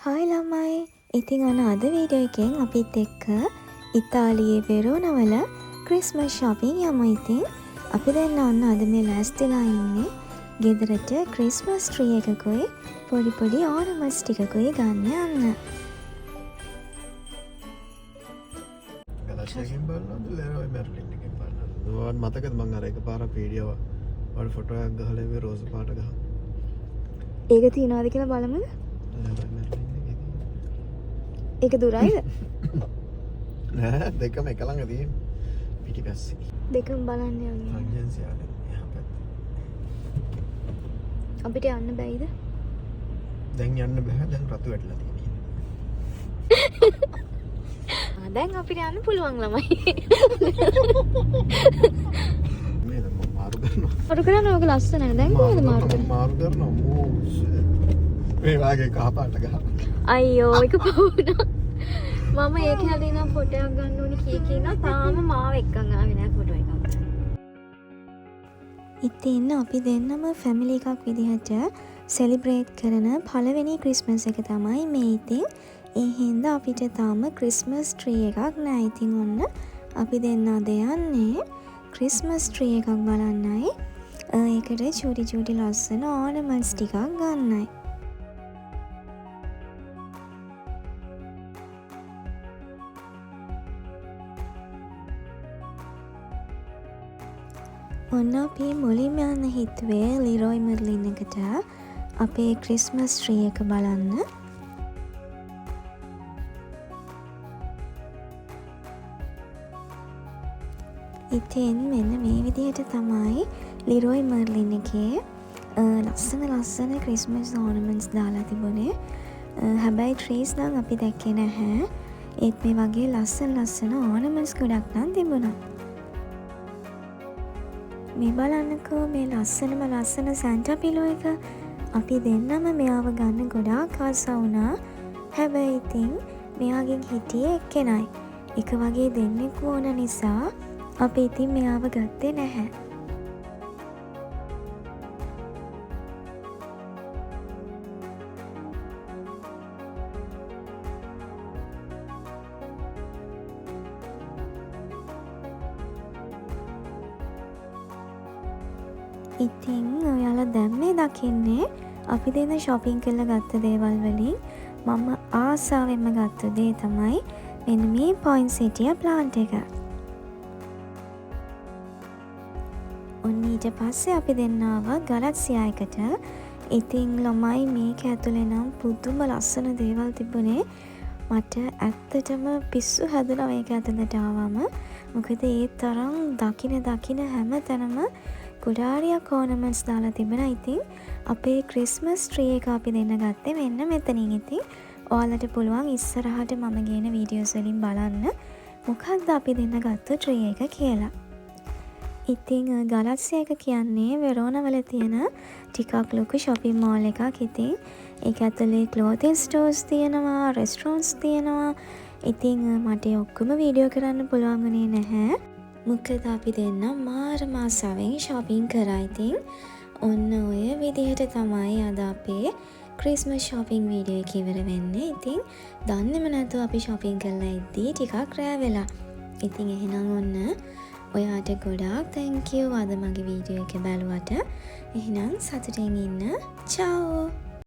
Hi ළමයි. ඉතින් අද වීඩියෝ එකෙන් අපිත් එක්ක ඉතාලියේ වෙරෝන වල ක්‍රිස්මස් shopping යමු. ඉතින් අපි දැන් අද මේ ලෑස්තිලා ඉන්නේ ගෙදරට ක්‍රිස්මස් ට්‍රී එකකුයි පොඩි ඕර්නමන්ට්ස් ටිකකුයි ගන්න යන්න. ගලෂයකින් බලනවද ලෙරෝයි මැර්ලින් එකකින් බලනවද? ඔයාලට මතකද මම අර එකපාරක් වීඩියෝ වල ෆොටෝ එකක් ගහලා ඉවේ රෝස් පාට ගහ. ඒක තියනවාද කියලා බලමුද? ඒක දුරයිද? නෑ දෙකම එක ළඟ තියෙන. පිටිපස්සේ. දෙකම බලන්න යන්නේ. රංජන්සි ආලේ යහපත්. අපිට යන්න බැයිද? දැන් යන්න බෑ දැන් රතු වැටලා තියෙනවා. දැන් අපිට යන්න පුළුවන් ළමයි. මේ දැන් මම මාරු කරනවා. මාරු කරන්න ඕක ලස්සනයි. දැන් කොහෙද මාරු කරන්නේ? මාරු කරනවා. ඕ මේ වාගේ කහපාට ගහ. අයියෝ ඒක පවුනා. මම ඒක හැදෙනා ෆොටෝ එකක් ගන්න ඕනි කීකිනා තාම මාව එක්කන් ආවේ නෑ ෆොටෝ එකක් ගන්න. ඉතින් අපි දෙන්නම ෆැමිලි එකක් විදිහට සෙලිබ්‍රේට් කරන පළවෙනි ක්‍රිස්මස් එක තමයි මේ. ඉතින් ඒ හින්දා අපිට තාම ක්‍රිස්මස් ට්‍රී එකක් නෑ. ඉතින් ඔන්න අපි දෙන්න අද යන්නේ ක්‍රිස්මස් ට්‍රී එකක් බලන්නයි. ඒකට චූටි ලස්සන ඕර්නමන්ට්ස් ටිකක් ගන්නයි. ඔන්න අපි මුලින්ම යන්න හිතුවේ ලිරෝයි මර්ලින් එකට අපේ ක්‍රිස්මස් ට්‍රී එක බලන්න. ඉතින් මෙන්න මේ විදිහට තමයි ලිරෝයි මර්ලින් එකේ ලස්සන ක්‍රිස්මස් ඕර්නමන්ට්ස් දාලා තිබුණේ. හැබැයි ට්‍රීස් නම් අපි දැක්කේ නැහැ. ඒත් මේ වගේ ලස්සන ඕර්නමන්ට්ස් ගොඩක් නම් තිබුණා. මේ බලන්නකෝ මේ ලස්සන සැන්ටා පිලෝ එක. අපි දෙන්නම මෙයාව ගන්න ගොඩාක් ආස වුණා. හැබැයි ඉතින් මෙයාගෙන් හිටියේ එක්කෙනයි. එක වගේ දෙන්නෙක් ඕන නිසා අපි ඉතින් මෙයාව ගත්තේ නැහැ. ඉතින් ඔයාලා දැන් මේ දකින්නේ අපි දෙන shopping කරලා ගත්ත දේවල් වලින් මම ආසාවෙන්ම ගත්ත දේ තමයි මෙන්න මේ poinsettia plant එක. ඔන්න ඊට පස්සේ අපි දෙන්න ආවා ගලැක්සියා එකට. ඉතින් ළමයි මේක ඇතුලේ නම් පුදුම ලස්සන දේවල් තිබුණේ. මට ඇත්තටම පිස්සු හැදුනා මේක ඇතුලට ආවම. මොකද ඒ තරම් දකින හැම තැනම ගොඩාරියක් ඕර්නමන්ට්ස් දාලා තිබුණා. ඉතින් අපේ ක්‍රිස්මස් ට්‍රී එක අපි දෙන්න ගත්තේ මෙන්න මෙතනින්. ඉතින් ඔයාලට පුළුවන් ඉස්සරහට මම ගේන වීඩියෝස් වලින් බලන්න මොකක්ද අපි දෙන්න ගත්ත ට්‍රී එක කියලා. ඉතින් ගලැක්සියා එක කියන්නේ වෙරෝන වල තියෙන ටිකක් ලොකු shopping mall එකක්. ඉතින් ඒක ඇතුලේ clothing stores තියෙනවා, restaurants තියෙනවා. ඉතින් මට ඔක්කොම වීඩියෝ කරන්න පුළුවන් වුණේ නැහැ. මොකද අපි දෙන්න මාර මාසාවෙන් shopping කරා. ඉතින් ඔන්න ඔය විදිහට තමයි අද අපේ ක්‍රිස්මස් shopping වීඩියෝ එක ඉවර වෙන්නේ. ඉතින් දන්නේම නැතුව අපි shopping කරලා ඉද්දී ටිකක් රෑ වෙලා. ඉතින් එහෙනම් ඔන්න ඔයාට ගොඩාක් thank you අද මගේ වීඩියෝ එක බලුවට. එහෙනම් සතුටින් ඉන්න. ciao.